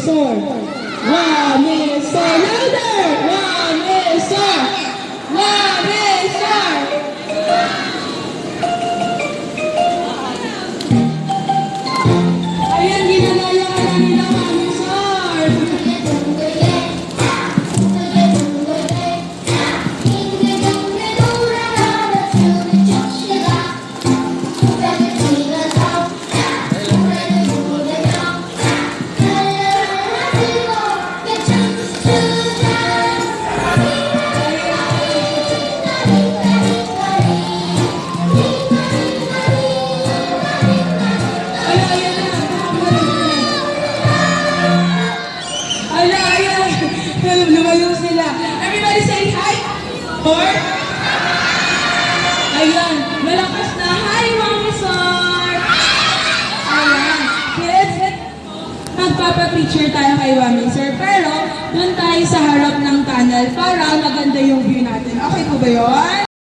Wamisor! Wamisor! Louder! Wamisor! Wamisor! Ayan, ginagaya ka na nila, Wamisor! Lumayo sila. Everybody say hi! Or? Ayan. Malakas na. Hi, Wamisor! Ayan. Kids, magpapapicture tayo kay Wamisor. Pero, doon tayo sa harap ng tunnel para maganda yung view natin. Okay po ba yun?